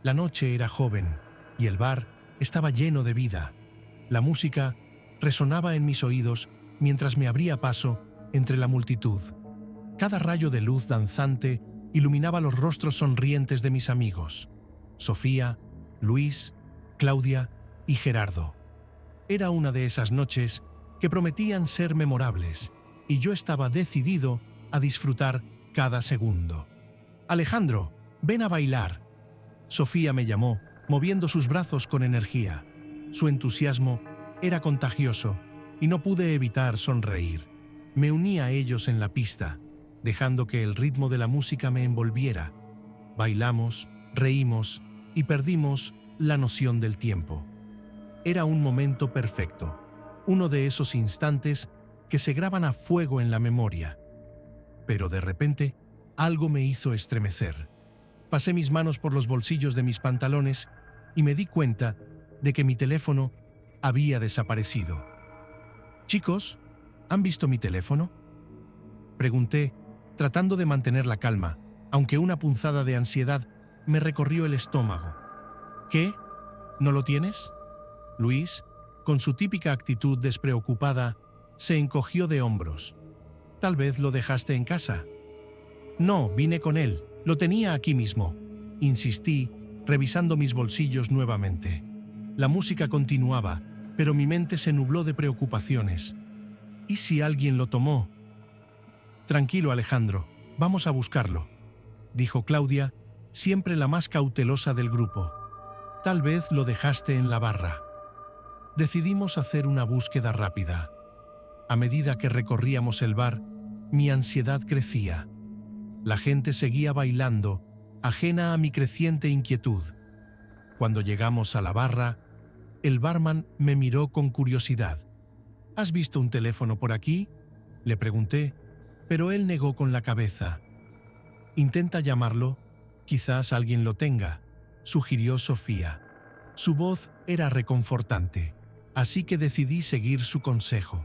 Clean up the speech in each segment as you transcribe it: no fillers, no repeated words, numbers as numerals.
La noche era joven y el bar estaba lleno de vida. La música resonaba en mis oídos mientras me abría paso entre la multitud. Cada rayo de luz danzante iluminaba los rostros sonrientes de mis amigos: Sofía, Luis, Claudia y Gerardo. Era una de esas noches que prometían ser memorables, y yo estaba decidido a disfrutar cada segundo. «Alejandro, ven a bailar». Sofía me llamó, moviendo sus brazos con energía. Su entusiasmo era contagioso y no pude evitar sonreír. Me uní a ellos en la pista, dejando que el ritmo de la música me envolviera. Bailamos, reímos y perdimos la noción del tiempo. Era un momento perfecto, uno de esos instantes que se graban a fuego en la memoria. Pero de repente, algo me hizo estremecer. Pasé mis manos por los bolsillos de mis pantalones y me di cuenta de que mi teléfono había desaparecido. «Chicos, ¿han visto mi teléfono?», pregunté, tratando de mantener la calma, aunque una punzada de ansiedad me recorrió el estómago. «¿Qué? ¿No lo tienes?». Luis, con su típica actitud despreocupada, se encogió de hombros. «Tal vez lo dejaste en casa». «No, vine con él. Lo tenía aquí mismo», insistí, revisando mis bolsillos nuevamente. La música continuaba, pero mi mente se nubló de preocupaciones. ¿Y si alguien lo tomó? «Tranquilo, Alejandro, vamos a buscarlo», dijo Claudia, siempre la más cautelosa del grupo. «Tal vez lo dejaste en la barra». Decidimos hacer una búsqueda rápida. A medida que recorríamos el bar, mi ansiedad crecía. La gente seguía bailando, ajena a mi creciente inquietud. Cuando llegamos a la barra, el barman me miró con curiosidad. «¿Has visto un teléfono por aquí?», le pregunté, pero él negó con la cabeza. «Intenta llamarlo, quizás alguien lo tenga», sugirió Sofía. Su voz era reconfortante, así que decidí seguir su consejo.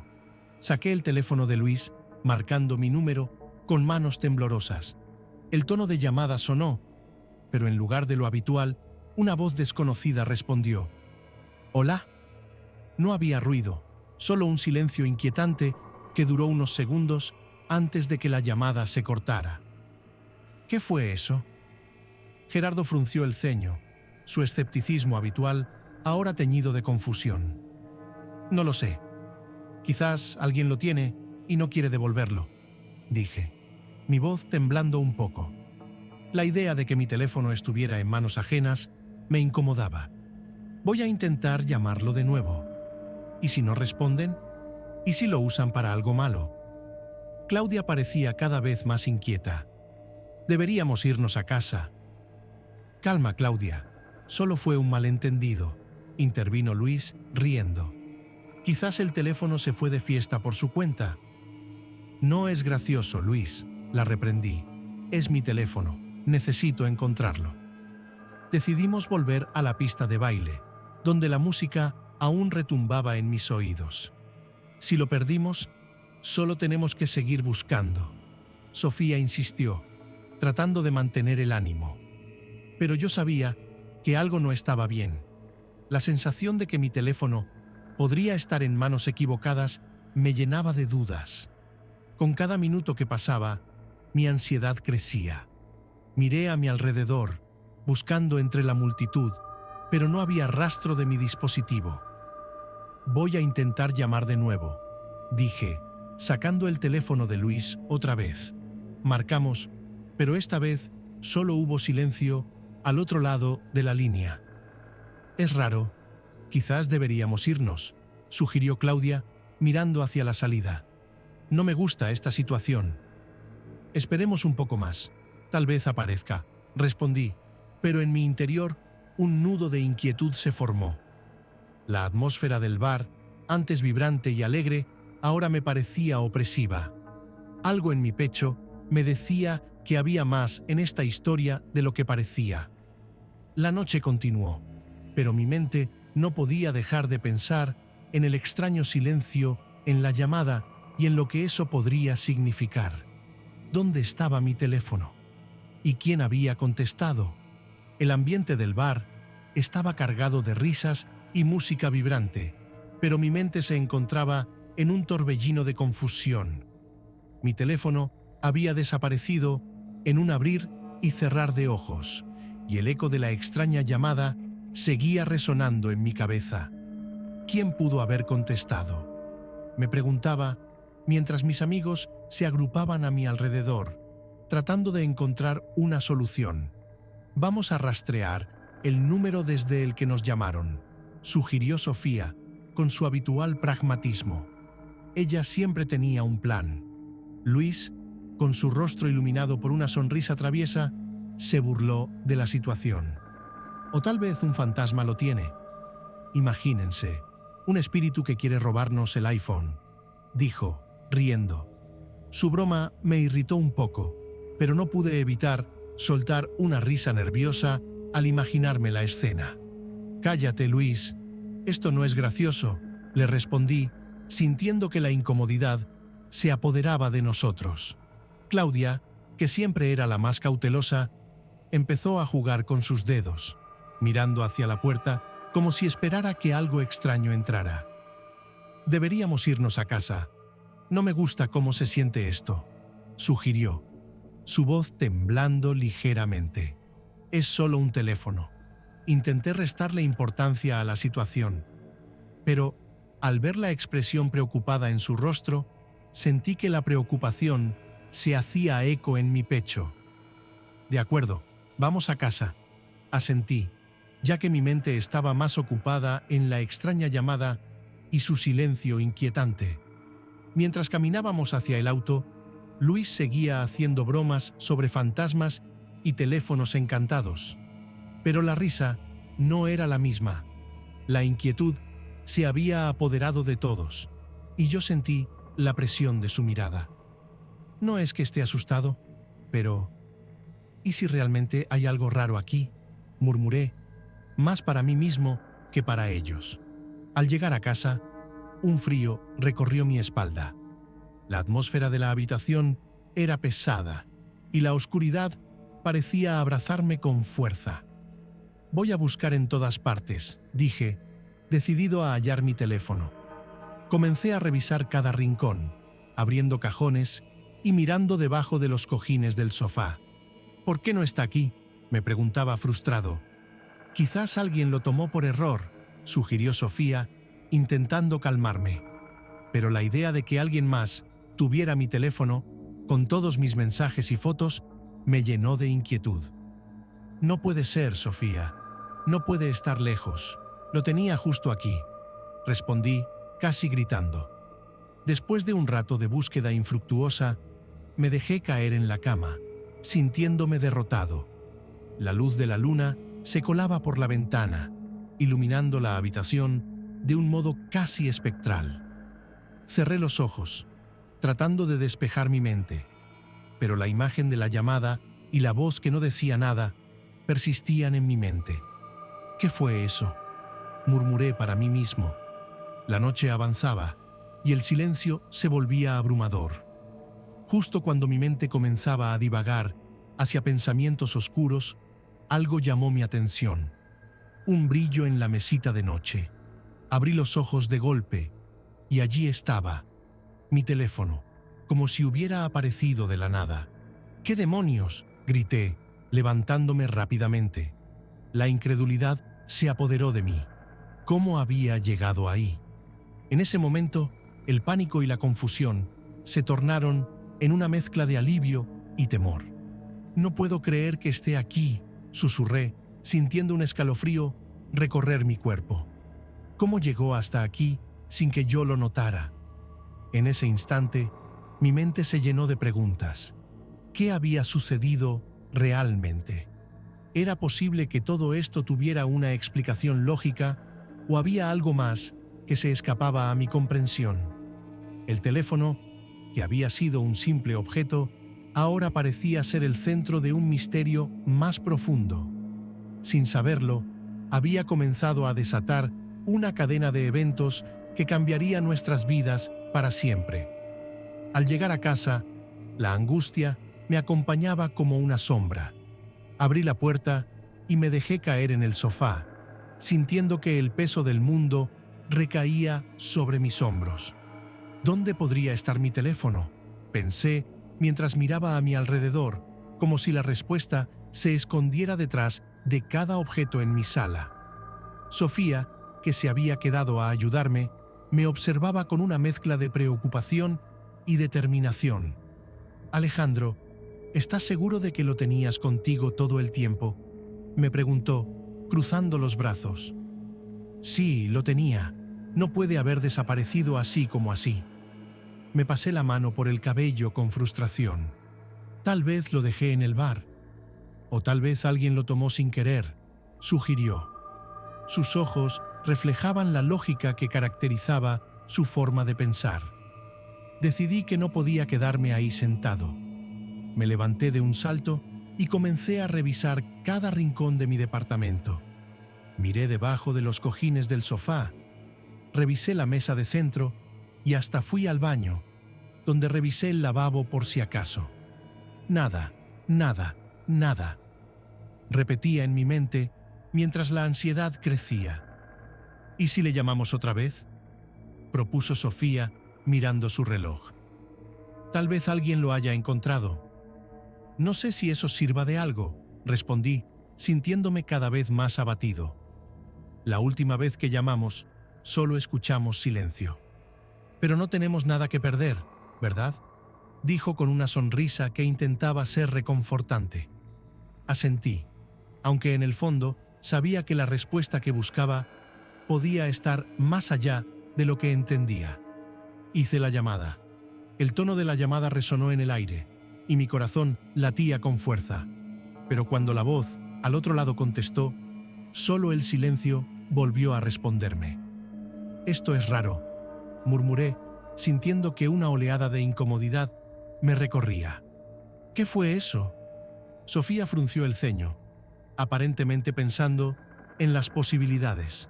Saqué el teléfono de Luis, marcando mi número con manos temblorosas. El tono de llamada sonó, pero en lugar de lo habitual, una voz desconocida respondió. «¿Hola?». No había ruido, solo un silencio inquietante que duró unos segundos antes de que la llamada se cortara. «¿Qué fue eso?». Gerardo frunció el ceño, su escepticismo habitual ahora teñido de confusión. «No lo sé. Quizás alguien lo tiene y no quiere devolverlo», dije, mi voz temblando un poco. La idea de que mi teléfono estuviera en manos ajenas me incomodaba. «Voy a intentar llamarlo de nuevo. ¿Y si no responden? ¿Y si lo usan para algo malo?». Claudia parecía cada vez más inquieta. «Deberíamos irnos a casa». «Calma, Claudia. Solo fue un malentendido», intervino Luis, riendo. «Quizás el teléfono se fue de fiesta por su cuenta». «No es gracioso, Luis», la reprendí. «Es mi teléfono. Necesito encontrarlo». Decidimos volver a la pista de baile, donde la música aún retumbaba en mis oídos. «Si lo perdimos, solo tenemos que seguir buscando», Sofía insistió, tratando de mantener el ánimo. Pero yo sabía que algo no estaba bien. La sensación de que mi teléfono podría estar en manos equivocadas me llenaba de dudas. Con cada minuto que pasaba, mi ansiedad crecía. Miré a mi alrededor, buscando entre la multitud, pero no había rastro de mi dispositivo. «Voy a intentar llamar de nuevo», dije, sacando el teléfono de Luis otra vez. Marcamos, pero esta vez solo hubo silencio al otro lado de la línea. «Es raro. Quizás deberíamos irnos», sugirió Claudia, mirando hacia la salida. «No me gusta esta situación». «Esperemos un poco más. Tal vez aparezca», respondí, pero en mi interior un nudo de inquietud se formó. La atmósfera del bar, antes vibrante y alegre, ahora me parecía opresiva. Algo en mi pecho me decía que había más en esta historia de lo que parecía. La noche continuó, pero mi mente no podía dejar de pensar en el extraño silencio, en la llamada y en lo que eso podría significar. ¿Dónde estaba mi teléfono? ¿Y quién había contestado? El ambiente del bar estaba cargado de risas y música vibrante, pero mi mente se encontraba en un torbellino de confusión. Mi teléfono había desaparecido en un abrir y cerrar de ojos, y el eco de la extraña llamada seguía resonando en mi cabeza. ¿Quién pudo haber contestado? Me preguntaba mientras mis amigos se agrupaban a mi alrededor, tratando de encontrar una solución. «Vamos a rastrear el número desde el que nos llamaron», sugirió Sofía, con su habitual pragmatismo. Ella siempre tenía un plan. Luis, con su rostro iluminado por una sonrisa traviesa, se burló de la situación. O tal vez un fantasma lo tiene. Imagínense, un espíritu que quiere robarnos el iPhone, dijo, riendo. Su broma me irritó un poco, pero no pude evitar soltar una risa nerviosa al imaginarme la escena. «Cállate, Luis. Esto no es gracioso», le respondí, sintiendo que la incomodidad se apoderaba de nosotros. Claudia, que siempre era la más cautelosa, empezó a jugar con sus dedos, mirando hacia la puerta como si esperara que algo extraño entrara. «Deberíamos irnos a casa. No me gusta cómo se siente esto», sugirió, su voz temblando ligeramente. «Es solo un teléfono». Intenté restarle importancia a la situación, pero al ver la expresión preocupada en su rostro, sentí que la preocupación se hacía eco en mi pecho. «De acuerdo, vamos a casa», asentí, ya que mi mente estaba más ocupada en la extraña llamada y su silencio inquietante. Mientras caminábamos hacia el auto, Luis seguía haciendo bromas sobre fantasmas y teléfonos encantados. Pero la risa no era la misma. La inquietud se había apoderado de todos, y yo sentí la presión de su mirada. No es que esté asustado, pero ¿y si realmente hay algo raro aquí?, murmuré, más para mí mismo que para ellos. Al llegar a casa, un frío recorrió mi espalda. La atmósfera de la habitación era pesada, y la oscuridad parecía abrazarme con fuerza. «Voy a buscar en todas partes», dije, decidido a hallar mi teléfono. Comencé a revisar cada rincón, abriendo cajones y mirando debajo de los cojines del sofá. «¿Por qué no está aquí?», me preguntaba frustrado. «Quizás alguien lo tomó por error», sugirió Sofía, intentando calmarme. Pero la idea de que alguien más tuviera mi teléfono, con todos mis mensajes y fotos, me llenó de inquietud. «No puede ser, Sofía. No puede estar lejos. Lo tenía justo aquí», respondí, casi gritando. Después de un rato de búsqueda infructuosa, me dejé caer en la cama, sintiéndome derrotado. La luz de la luna se colaba por la ventana, iluminando la habitación de un modo casi espectral. Cerré los ojos, tratando de despejar mi mente, pero la imagen de la llamada y la voz que no decía nada persistían en mi mente. «¿Qué fue eso?», murmuré para mí mismo. La noche avanzaba y el silencio se volvía abrumador. Justo cuando mi mente comenzaba a divagar hacia pensamientos oscuros, algo llamó mi atención. Un brillo en la mesita de noche. Abrí los ojos de golpe y allí estaba, mi teléfono, como si hubiera aparecido de la nada. «¿Qué demonios?», grité, levantándome rápidamente. La incredulidad se apoderó de mí. ¿Cómo había llegado ahí? En ese momento, el pánico y la confusión se tornaron en una mezcla de alivio y temor. «No puedo creer que esté aquí», susurré, sintiendo un escalofrío recorrer mi cuerpo. ¿Cómo llegó hasta aquí sin que yo lo notara? En ese instante, mi mente se llenó de preguntas. ¿Qué había sucedido realmente? ¿Era posible que todo esto tuviera una explicación lógica o había algo más que se escapaba a mi comprensión? El teléfono, que había sido un simple objeto, ahora parecía ser el centro de un misterio más profundo. Sin saberlo, había comenzado a desatar una cadena de eventos que cambiaría nuestras vidas para siempre. Al llegar a casa, la angustia me acompañaba como una sombra. Abrí la puerta y me dejé caer en el sofá, sintiendo que el peso del mundo recaía sobre mis hombros. ¿Dónde podría estar mi teléfono?, pensé mientras miraba a mi alrededor, como si la respuesta se escondiera detrás de cada objeto en mi sala. Sofía, que se había quedado a ayudarme, me observaba con una mezcla de preocupación y determinación. «Alejandro, ¿estás seguro de que lo tenías contigo todo el tiempo?», me preguntó, cruzando los brazos. «Sí, lo tenía. No puede haber desaparecido así como así». Me pasé la mano por el cabello con frustración. «Tal vez lo dejé en el bar. O tal vez alguien lo tomó sin querer», sugirió. Sus ojos reflejaban la lógica que caracterizaba su forma de pensar. Decidí que no podía quedarme ahí sentado. Me levanté de un salto y comencé a revisar cada rincón de mi departamento. Miré debajo de los cojines del sofá, revisé la mesa de centro y hasta fui al baño, donde revisé el lavabo por si acaso. Nada, nada, nada. Repetía en mi mente mientras la ansiedad crecía. «¿Y si le llamamos otra vez?», propuso Sofía mirando su reloj. «Tal vez alguien lo haya encontrado». «No sé si eso sirva de algo», respondí, sintiéndome cada vez más abatido. «La última vez que llamamos, solo escuchamos silencio». «Pero no tenemos nada que perder, ¿verdad?», dijo con una sonrisa que intentaba ser reconfortante. Asentí, aunque en el fondo sabía que la respuesta que buscaba podía estar más allá de lo que entendía. Hice la llamada. El tono de la llamada resonó en el aire, y mi corazón latía con fuerza. Pero cuando la voz al otro lado contestó, solo el silencio volvió a responderme. «Esto es raro», murmuré, sintiendo que una oleada de incomodidad me recorría. «¿Qué fue eso?». Sofía frunció el ceño, aparentemente pensando en las posibilidades.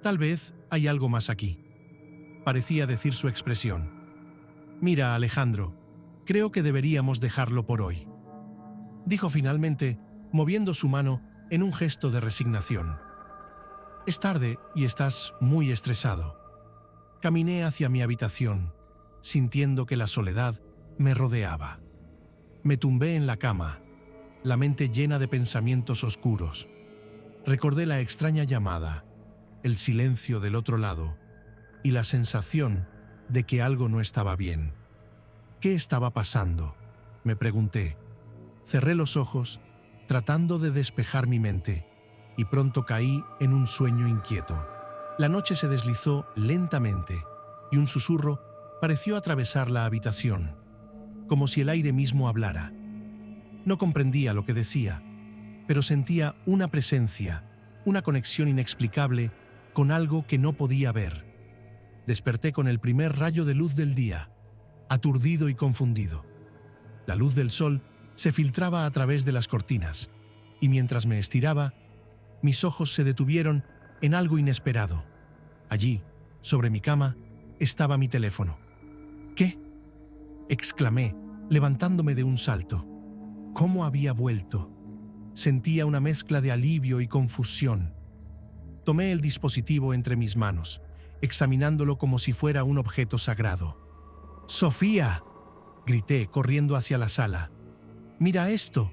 «Tal vez hay algo más aquí», parecía decir su expresión. «Mira, Alejandro, creo que deberíamos dejarlo por hoy», dijo finalmente, moviendo su mano en un gesto de resignación. «Es tarde y estás muy estresado». Caminé hacia mi habitación, sintiendo que la soledad me rodeaba. Me tumbé en la cama, la mente llena de pensamientos oscuros. Recordé la extraña llamada, el silencio del otro lado y la sensación de que algo no estaba bien. ¿Qué estaba pasando?, me pregunté. Cerré los ojos, tratando de despejar mi mente, y pronto caí en un sueño inquieto. La noche se deslizó lentamente, y un susurro pareció atravesar la habitación, como si el aire mismo hablara. No comprendía lo que decía, pero sentía una presencia, una conexión inexplicable con algo que no podía ver. Desperté con el primer rayo de luz del día, aturdido y confundido. La luz del sol se filtraba a través de las cortinas, y mientras me estiraba, mis ojos se detuvieron en algo inesperado. Allí, sobre mi cama, estaba mi teléfono. «¿Qué?», exclamé, levantándome de un salto. ¿Cómo había vuelto? Sentía una mezcla de alivio y confusión. Tomé el dispositivo entre mis manos, examinándolo como si fuera un objeto sagrado. «¡Sofía!», grité, corriendo hacia la sala. «¡Mira esto!».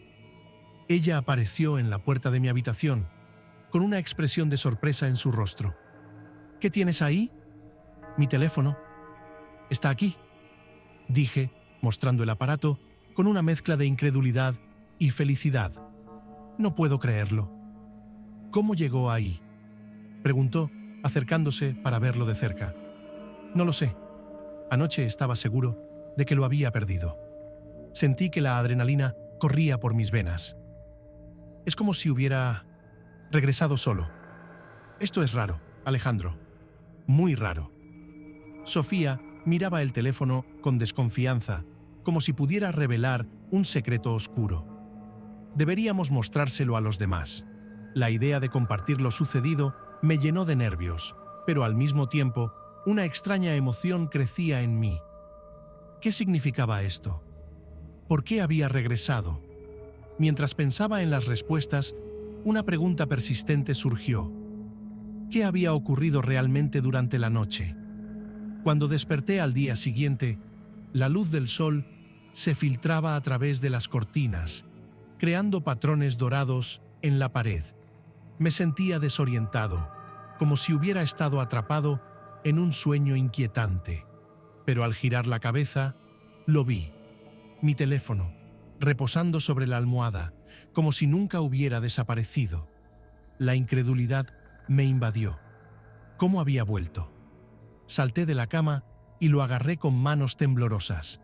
Ella apareció en la puerta de mi habitación, con una expresión de sorpresa en su rostro. «¿Qué tienes ahí?». «Mi teléfono. Está aquí», dije, mostrando el aparato con una mezcla de incredulidad y felicidad. «No puedo creerlo». «¿Cómo llegó ahí?», preguntó, acercándose para verlo de cerca. «No lo sé. Anoche estaba seguro de que lo había perdido». Sentí que la adrenalina corría por mis venas. Es como si hubiera regresado solo. «Esto es raro, Alejandro. Muy raro». Sofía miraba el teléfono con desconfianza, como si pudiera revelar un secreto oscuro. Deberíamos mostrárselo a los demás. La idea de compartir lo sucedido me llenó de nervios, pero al mismo tiempo, una extraña emoción crecía en mí. ¿Qué significaba esto? ¿Por qué había regresado? Mientras pensaba en las respuestas, Una pregunta persistente surgió. ¿Qué había ocurrido realmente durante la noche? Cuando desperté al día siguiente, la luz del sol se filtraba a través de las cortinas, creando patrones dorados en la pared. Me sentía desorientado, como si hubiera estado atrapado en un sueño inquietante. Pero al girar la cabeza, lo vi. Mi teléfono, reposando sobre la almohada, como si nunca hubiera desaparecido. La incredulidad me invadió. ¿Cómo había vuelto? Salté de la cama y lo agarré con manos temblorosas.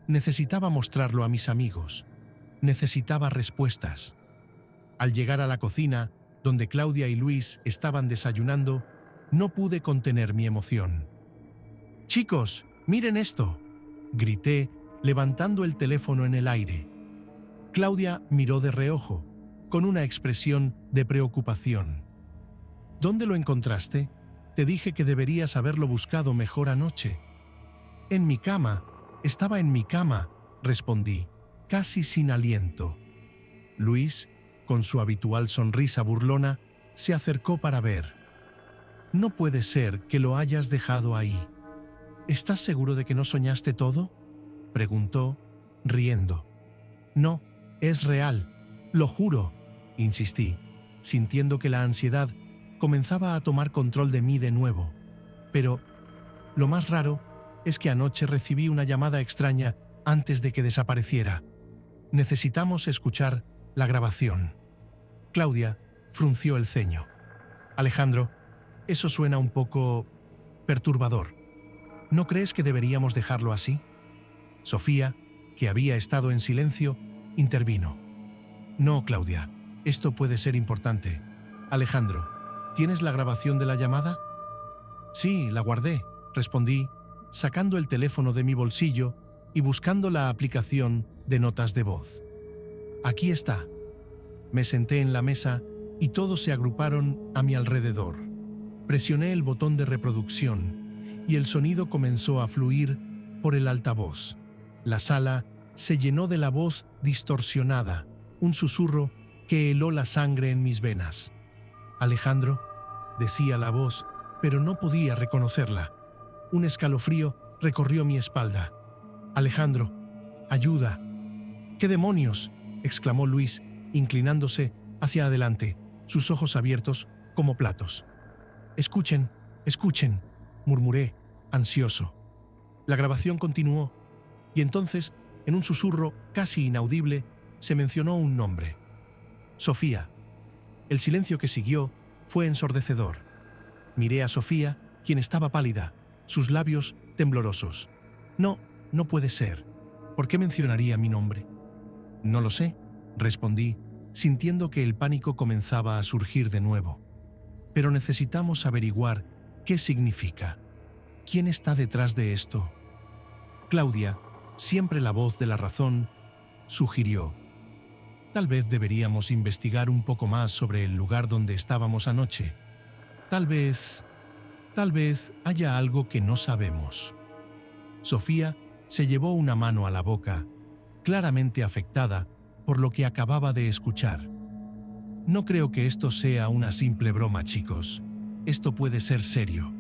Necesitaba mostrarlo a mis amigos. Necesitaba respuestas. Al llegar a la cocina, donde Claudia y Luis estaban desayunando, no pude contener mi emoción. «Chicos, miren esto», grité, levantando el teléfono en el aire. Claudia miró de reojo, con una expresión de preocupación. «¿Dónde lo encontraste? Te dije que deberías haberlo buscado mejor anoche». «En mi cama, estaba en mi cama», respondí, casi sin aliento. Luis, con su habitual sonrisa burlona, se acercó para ver. «No puede ser que lo hayas dejado ahí». «¿Estás seguro de que no soñaste todo?», preguntó, riendo. «No, es real, lo juro», insistí, sintiendo que la ansiedad comenzaba a tomar control de mí de nuevo. Pero lo más raro es que anoche recibí una llamada extraña antes de que desapareciera. «Necesitamos escuchar la grabación». Claudia frunció el ceño. «Alejandro, eso suena un poco perturbador. ¿No crees que deberíamos dejarlo así?». Sofía, que había estado en silencio, intervino. «No, Claudia, esto puede ser importante. Alejandro, ¿tienes la grabación de la llamada?». «Sí, la guardé», respondí, sacando el teléfono de mi bolsillo y buscando la aplicación de notas de voz. «Aquí está». Me senté en la mesa y todos se agruparon a mi alrededor. Presioné el botón de reproducción y el sonido comenzó a fluir por el altavoz. La sala se llenó de la voz distorsionada, un susurro que heló la sangre en mis venas. «Alejandro», decía la voz, pero no podía reconocerla. Un escalofrío recorrió mi espalda. «Alejandro, ayuda». «¿Qué demonios?», exclamó Luis, inclinándose hacia adelante, sus ojos abiertos como platos. «Escuchen, escuchen», murmuré, ansioso. La grabación continuó, y entonces, en un susurro casi inaudible, se mencionó un nombre. «Sofía». El silencio que siguió fue ensordecedor. Miré a Sofía, quien estaba pálida, sus labios temblorosos. «No, no puede ser. ¿Por qué mencionaría mi nombre?». «No lo sé», respondí, sintiendo que el pánico comenzaba a surgir de nuevo. «Pero necesitamos averiguar qué significa. ¿Quién está detrás de esto?». Claudia, siempre la voz de la razón, sugirió: «Tal vez deberíamos investigar un poco más sobre el lugar donde estábamos anoche. Tal vez haya algo que no sabemos». Sofía se llevó una mano a la boca, claramente afectada por lo que acababa de escuchar. «No creo que esto sea una simple broma, chicos. Esto puede ser serio».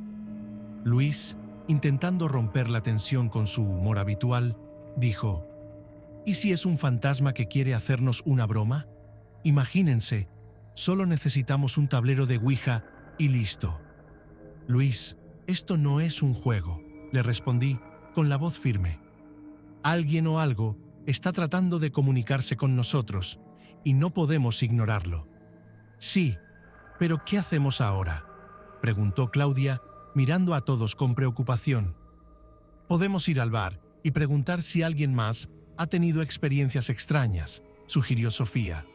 Luis, intentando romper la tensión con su humor habitual, dijo: «¿Y si es un fantasma que quiere hacernos una broma? Imagínense, solo necesitamos un tablero de Ouija y listo». «Luis, esto no es un juego», le respondí con la voz firme. «Alguien o algo está tratando de comunicarse con nosotros y no podemos ignorarlo». «Sí, pero ¿qué hacemos ahora?», preguntó Claudia, mirando a todos con preocupación. «Podemos ir al bar y preguntar si alguien más ha tenido experiencias extrañas», sugirió Sofía.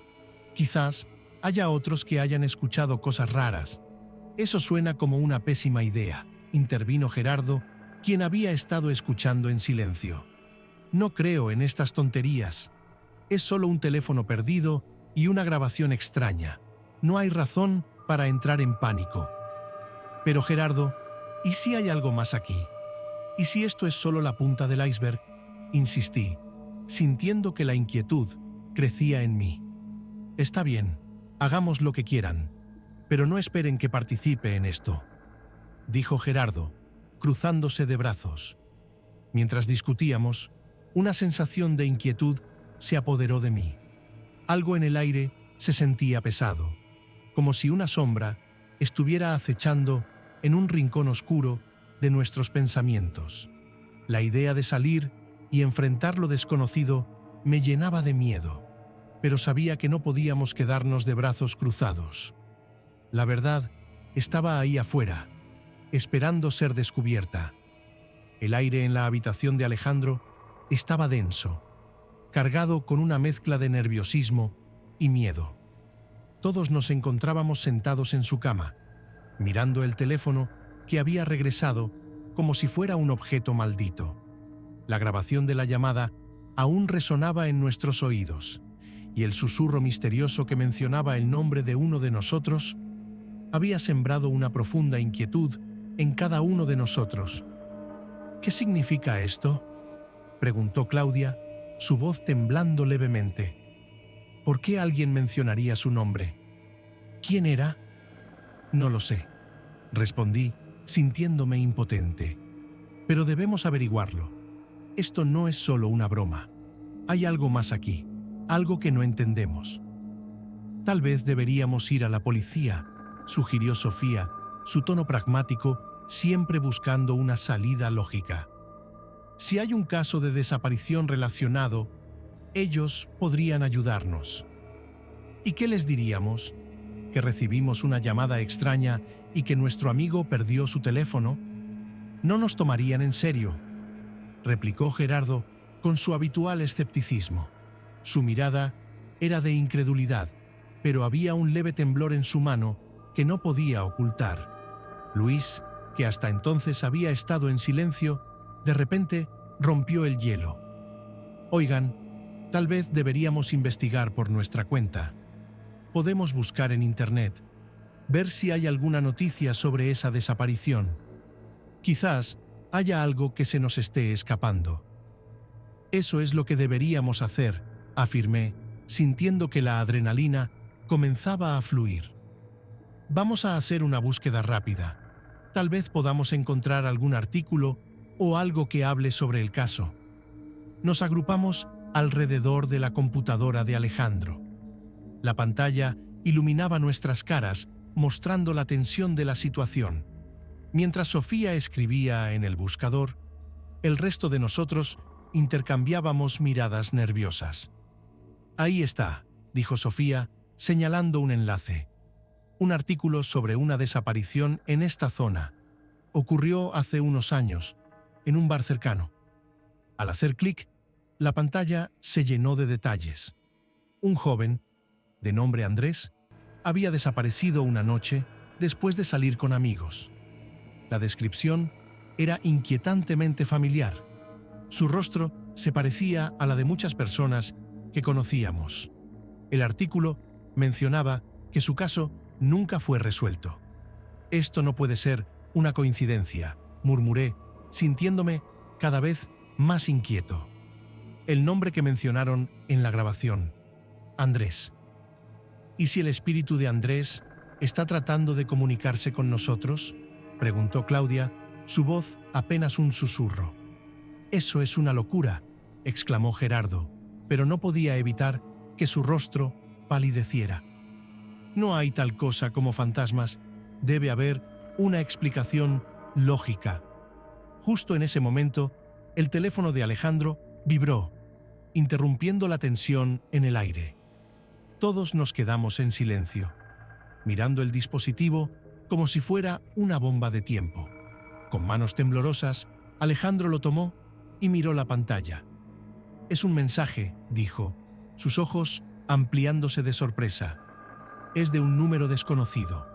«Quizás haya otros que hayan escuchado cosas raras». «Eso suena como una pésima idea», intervino Gerardo, quien había estado escuchando en silencio. «No creo en estas tonterías. Es solo un teléfono perdido y una grabación extraña. No hay razón para entrar en pánico». «Pero Gerardo, ¿y si hay algo más aquí? ¿Y si esto es solo la punta del iceberg?», insistí, sintiendo que la inquietud crecía en mí. «Está bien, Hagamos lo que quieran, pero no esperen que participe en esto, dijo Gerardo, cruzándose de brazos. Mientras discutíamos, una sensación de inquietud se apoderó de mí. Algo en el aire se sentía pesado, como si una sombra estuviera acechando en un rincón oscuro de nuestros pensamientos. La idea de salir y enfrentar lo desconocido me llenaba de miedo, pero sabía que no podíamos quedarnos de brazos cruzados. La verdad estaba ahí afuera, esperando ser descubierta. El aire en la habitación de Alejandro estaba denso, cargado con una mezcla de nerviosismo y miedo. Todos nos encontrábamos sentados en su cama, mirando el teléfono que había regresado como si fuera un objeto maldito. La grabación de la llamada aún resonaba en nuestros oídos, y el susurro misterioso que mencionaba el nombre de uno de nosotros había sembrado una profunda inquietud en cada uno de nosotros. ¿Qué significa esto?, preguntó Claudia, su voz temblando levemente. ¿Por qué alguien mencionaría su nombre? ¿Quién era? No lo sé, respondí, sintiéndome impotente. Pero debemos averiguarlo. Esto no es solo una broma. Hay algo más aquí, algo que no entendemos. Tal vez deberíamos ir a la policía, sugirió Sofía, su tono pragmático, siempre buscando una salida lógica. Si hay un caso de desaparición relacionado, ellos podrían ayudarnos. ¿Y qué les diríamos? ¿Que recibimos una llamada extraña y que nuestro amigo perdió su teléfono? No nos tomarían en serio, replicó Gerardo con su habitual escepticismo. Su mirada era de incredulidad, pero había un leve temblor en su mano que no podía ocultar. Luis, que hasta entonces había estado en silencio, de repente rompió el hielo. Oigan, tal vez deberíamos investigar por nuestra cuenta. Podemos buscar en Internet, ver si hay alguna noticia sobre esa desaparición. Quizás haya algo que se nos esté escapando. Eso es lo que deberíamos hacer, afirmé, sintiendo que la adrenalina comenzaba a fluir. Vamos a hacer una búsqueda rápida. Tal vez podamos encontrar algún artículo o algo que hable sobre el caso. Nos agrupamos alrededor de la computadora de Alejandro. La pantalla iluminaba nuestras caras, mostrando la tensión de la situación. Mientras Sofía escribía en el buscador, el resto de nosotros intercambiábamos miradas nerviosas. Ahí está, dijo Sofía, señalando un enlace. Un artículo sobre una desaparición en esta zona. Ocurrió hace unos años, en un bar cercano. Al hacer clic, la pantalla se llenó de detalles. Un joven, de nombre Andrés, había desaparecido una noche después de salir con amigos. La descripción era inquietantemente familiar. Su rostro se parecía a la de muchas personas que conocíamos. El artículo mencionaba que su caso nunca fue resuelto. Esto no puede ser una coincidencia, murmuré, sintiéndome cada vez más inquieto. El nombre que mencionaron en la grabación, Andrés. ¿Y si el espíritu de Andrés está tratando de comunicarse con nosotros?, preguntó Claudia, su voz apenas un susurro. Eso es una locura, exclamó Gerardo, pero no podía evitar que su rostro palideciera. No hay tal cosa como fantasmas, debe haber una explicación lógica. Justo en ese momento, el teléfono de Alejandro vibró, interrumpiendo la tensión en el aire. Todos nos quedamos en silencio, mirando el dispositivo como si fuera una bomba de tiempo. Con manos temblorosas, Alejandro lo tomó y miró la pantalla. Es un mensaje, dijo, sus ojos ampliándose de sorpresa. Es de un número desconocido.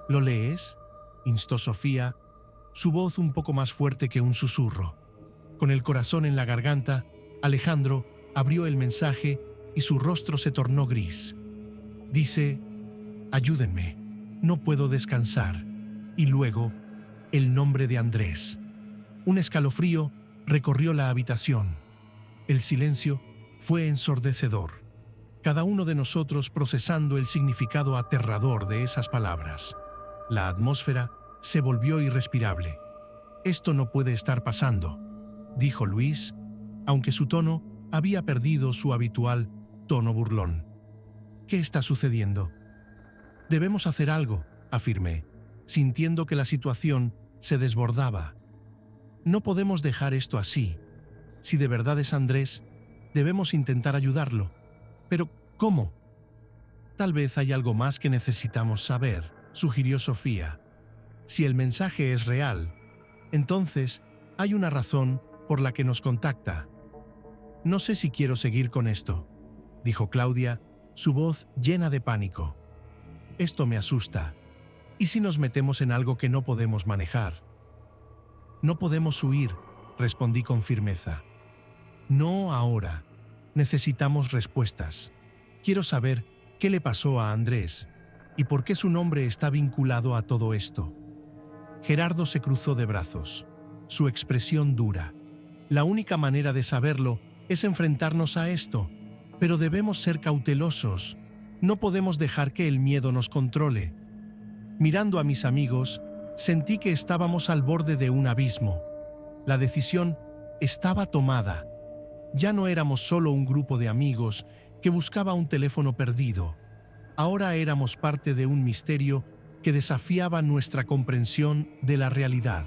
¿Lo lees?, instó Sofía, su voz un poco más fuerte que un susurro. Con el corazón en la garganta, Alejandro abrió el mensaje y su rostro se tornó gris. Dice: ayúdenme, no puedo descansar. Y luego, el nombre de Andrés. Un escalofrío recorrió la habitación. El silencio fue ensordecedor. cada uno de nosotros procesando el significado aterrador de esas palabras. La atmósfera se volvió irrespirable. «Esto no puede estar pasando», dijo Luis, aunque su tono había perdido su habitual tono burlón. «¿Qué está sucediendo?» «Debemos hacer algo», afirmé, sintiendo que la situación se desbordaba. «No podemos dejar esto así. Si de verdad es Andrés, debemos intentar ayudarlo. Pero, ¿cómo?» «Tal vez hay algo más que necesitamos saber», sugirió Sofía. «Si el mensaje es real, entonces hay una razón por la que nos contacta». «No sé si quiero seguir con esto», dijo Claudia, su voz llena de pánico. «Esto me asusta. ¿Y si nos metemos en algo que no podemos manejar?» «No podemos huir», respondí con firmeza. «No ahora. Necesitamos respuestas. Quiero saber qué le pasó a Andrés y por qué su nombre está vinculado a todo esto». Gerardo se cruzó de brazos, su expresión dura. «La única manera de saberlo es enfrentarnos a esto, pero debemos ser cautelosos. No podemos dejar que el miedo nos controle». Mirando a mis amigos, sentí que estábamos al borde de un abismo. La decisión estaba tomada. Ya no éramos solo un grupo de amigos que buscaba un teléfono perdido. Ahora éramos parte de un misterio que desafiaba nuestra comprensión de la realidad.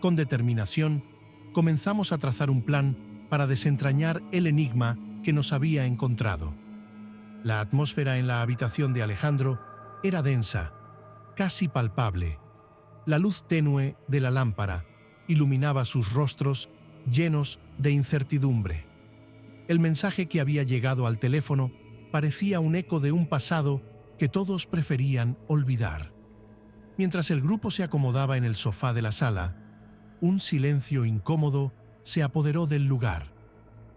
Con determinación, comenzamos a trazar un plan para desentrañar el enigma que nos había encontrado. La atmósfera en la habitación de Alejandro era densa, casi palpable. La luz tenue de la lámpara iluminaba sus rostros llenos de incertidumbre. El mensaje que había llegado al teléfono parecía un eco de un pasado que todos preferían olvidar. Mientras el grupo se acomodaba en el sofá de la sala, un silencio incómodo se apoderó del lugar.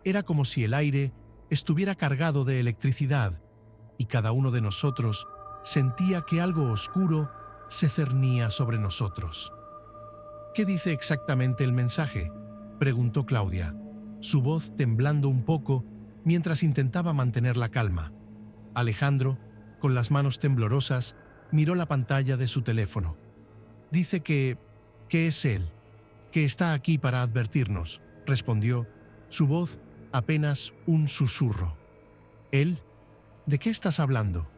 Era como si el aire estuviera cargado de electricidad y cada uno de nosotros sentía que algo oscuro se cernía sobre nosotros. «¿Qué dice exactamente el mensaje?», preguntó Claudia, su voz temblando un poco mientras intentaba mantener la calma. Alejandro, con las manos temblorosas, miró la pantalla de su teléfono. «Dice que es él, que está aquí para advertirnos», respondió, su voz apenas un susurro. «¿Él? ¿De qué estás hablando?»,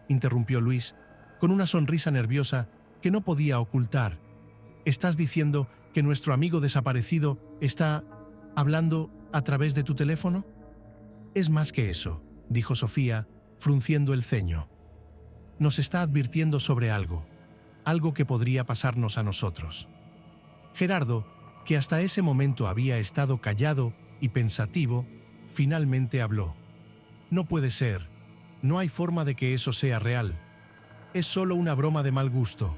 interrumpió Luis, con una sonrisa nerviosa que no podía ocultar. «¿Estás diciendo que nuestro amigo desaparecido está hablando a través de tu teléfono?». «Es más que eso», dijo Sofía, frunciendo el ceño. «Nos está advirtiendo sobre algo que podría pasarnos a nosotros». Gerardo, que hasta ese momento había estado callado y pensativo, finalmente habló. «No puede ser. No hay forma de que eso sea real. Es solo una broma de mal gusto.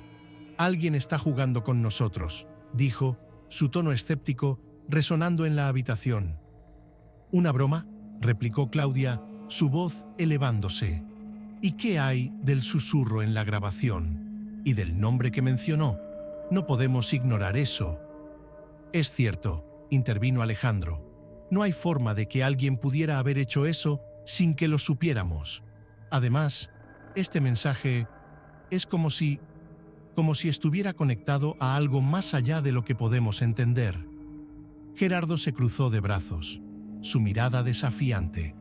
Alguien está jugando con nosotros», dijo, su tono escéptico resonando en la habitación. «¿Una broma?», replicó Claudia, su voz elevándose. «¿Y qué hay del susurro en la grabación? ¿Y del nombre que mencionó? No podemos ignorar eso». «Es cierto», intervino Alejandro. «No hay forma de que alguien pudiera haber hecho eso sin que lo supiéramos. Además, este mensaje es como si estuviera conectado a algo más allá de lo que podemos entender». Gerardo se cruzó de brazos, su mirada desafiante.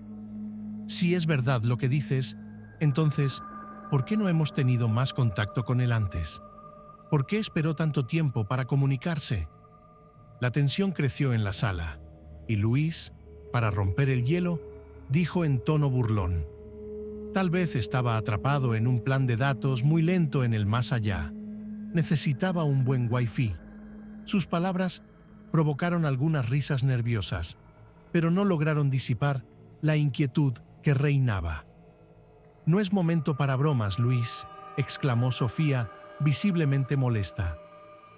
«Si es verdad lo que dices, entonces, ¿por qué no hemos tenido más contacto con él antes? ¿Por qué esperó tanto tiempo para comunicarse?». La tensión creció en la sala, y Luis, para romper el hielo, dijo en tono burlón: «Tal vez estaba atrapado en un plan de datos muy lento en el más allá. Necesitaba un buen wifi». Sus palabras provocaron algunas risas nerviosas, pero no lograron disipar la inquietud que reinaba. «No es momento para bromas, Luis», exclamó Sofía, visiblemente molesta.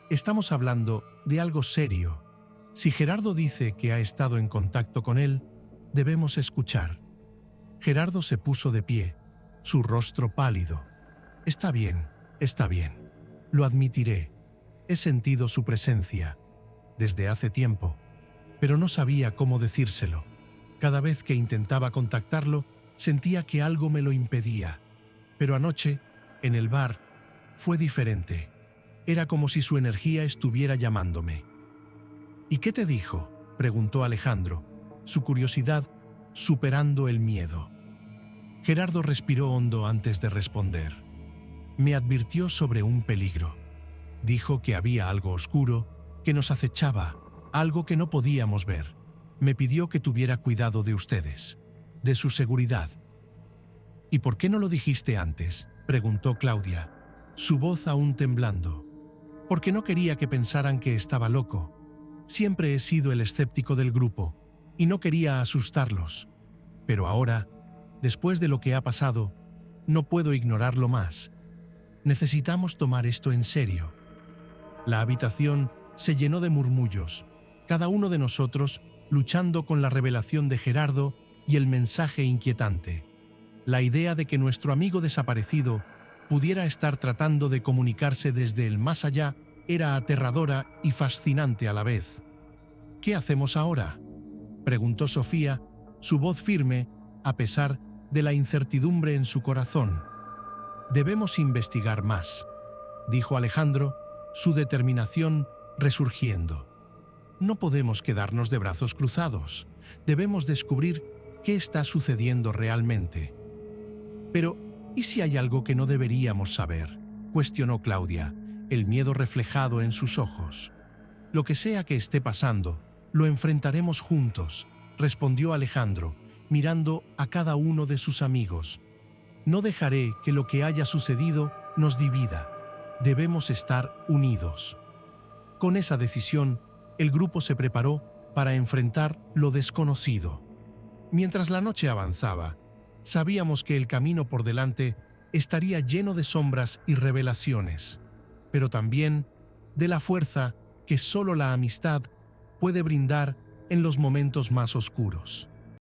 «Estamos hablando de algo serio. Si Gerardo dice que ha estado en contacto con él, debemos escuchar». Gerardo se puso de pie, su rostro pálido. Está bien, lo admitiré. He sentido su presencia desde hace tiempo, pero no sabía cómo decírselo. Cada vez que intentaba contactarlo, Sentía que algo me lo impedía. Pero anoche, en el bar, fue diferente. Era como si su energía estuviera llamándome. ¿Y qué te dijo?, preguntó Alejandro, su curiosidad superando el miedo. Gerardo respiró hondo antes de responder. Me advirtió sobre un peligro. Dijo que había algo oscuro que nos acechaba, algo que no podíamos ver. Me pidió que tuviera cuidado de ustedes, de su seguridad. ¿Y por qué no lo dijiste antes?, preguntó Claudia, su voz aún temblando. Porque no quería que pensaran que estaba loco. Siempre he sido el escéptico del grupo y no quería asustarlos. Pero ahora, después de lo que ha pasado, no puedo ignorarlo más. Necesitamos tomar esto en serio. La habitación se llenó de murmullos, cada uno de nosotros luchando con la revelación de Gerardo y el mensaje inquietante. La idea de que nuestro amigo desaparecido pudiera estar tratando de comunicarse desde el más allá era aterradora y fascinante a la vez. ¿Qué hacemos ahora?, preguntó Sofía, su voz firme a pesar de la incertidumbre en su corazón. Debemos investigar más, dijo Alejandro, su determinación resurgiendo. No podemos quedarnos de brazos cruzados. Debemos descubrir qué está sucediendo realmente. Pero, ¿y si hay algo que no deberíamos saber?, cuestionó Claudia, el miedo reflejado en sus ojos. Lo que sea que esté pasando, lo enfrentaremos juntos, respondió Alejandro, mirando a cada uno de sus amigos. No dejaré que lo que haya sucedido nos divida. Debemos estar unidos. Con esa decisión, el grupo se preparó para enfrentar lo desconocido. Mientras la noche avanzaba, sabíamos que el camino por delante estaría lleno de sombras y revelaciones, pero también de la fuerza que solo la amistad puede brindar en los momentos más oscuros.